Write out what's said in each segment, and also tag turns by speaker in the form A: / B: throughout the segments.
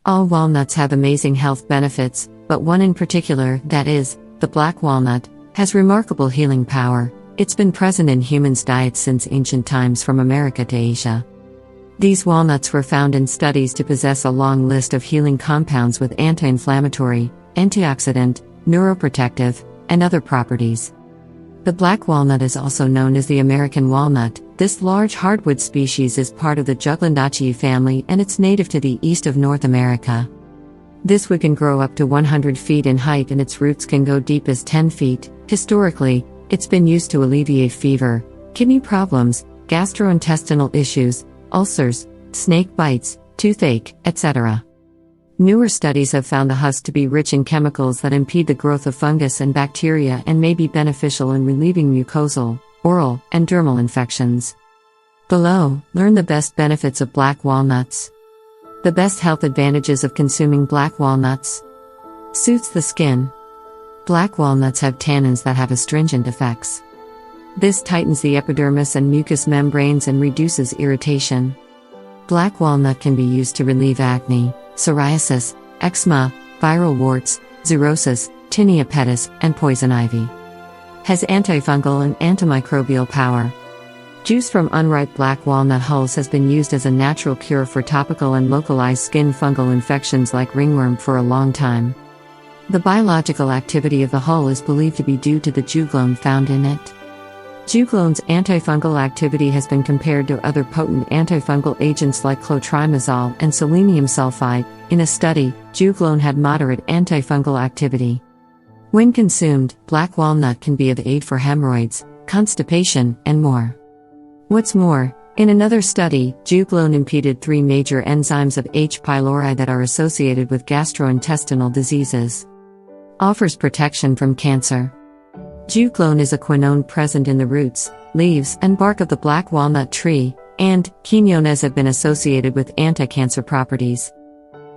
A: All walnuts have amazing health benefits, but one in particular, that is, the black walnut, has remarkable healing power. It's been present in humans' diets since ancient times from America to Asia. These walnuts were found in studies to possess a long list of healing compounds with anti-inflammatory, antioxidant, neuroprotective, and other properties. The black walnut is also known as the American walnut. This large hardwood species is part of the Juglanaceae family and it's native to the east of North America. This wood can grow up to 100 feet in height and its roots can go deep as 10 feet. Historically, it's been used to alleviate fever, kidney problems, gastrointestinal issues, ulcers, snake bites, toothache, etc. Newer studies have found the husk to be rich in chemicals that impede the growth of fungus and bacteria and may be beneficial in relieving mucosal, oral, and dermal infections. Below, learn the best benefits of black walnuts. The best health advantages of consuming black walnuts. Soothes the skin. Black walnuts have tannins that have astringent effects. This tightens the epidermis and mucous membranes and reduces irritation. Black walnut can be used to relieve acne, psoriasis, eczema, viral warts, xerosis, tinea pedis, and poison ivy. Has antifungal and antimicrobial power. Juice from unripe black walnut hulls has been used as a natural cure for topical and localized skin fungal infections like ringworm for a long time. The biological activity of the hull is believed to be due to the juglone found in it. Juglone's antifungal activity has been compared to other potent antifungal agents like clotrimazole and selenium sulfide. In a study, juglone had moderate antifungal activity. When consumed, black walnut can be of aid for hemorrhoids, constipation, and more. What's more, in another study, juglone impeded 3 major enzymes of H. pylori that are associated with gastrointestinal diseases. Offers protection from cancer. Juglone is a quinone present in the roots, leaves, and bark of the black walnut tree, and quinones have been associated with anti-cancer properties.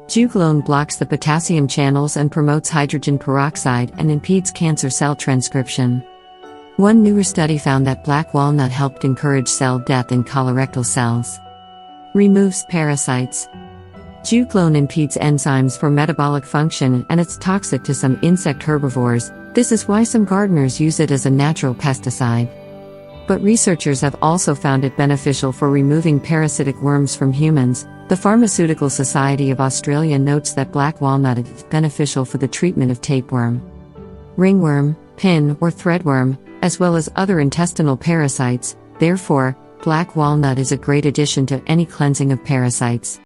A: Juglone blocks the potassium channels and promotes hydrogen peroxide and impedes cancer cell transcription. One newer study found that black walnut helped encourage cell death in colorectal cells. Removes parasites. Juglone impedes enzymes for metabolic function and it's toxic to some insect herbivores. This is why some gardeners use it as a natural pesticide. But researchers have also found it beneficial for removing parasitic worms from humans. The Pharmaceutical Society of Australia notes that black walnut is beneficial for the treatment of tapeworm, ringworm, pin or threadworm, as well as other intestinal parasites. Therefore, black walnut is a great addition to any cleansing of parasites.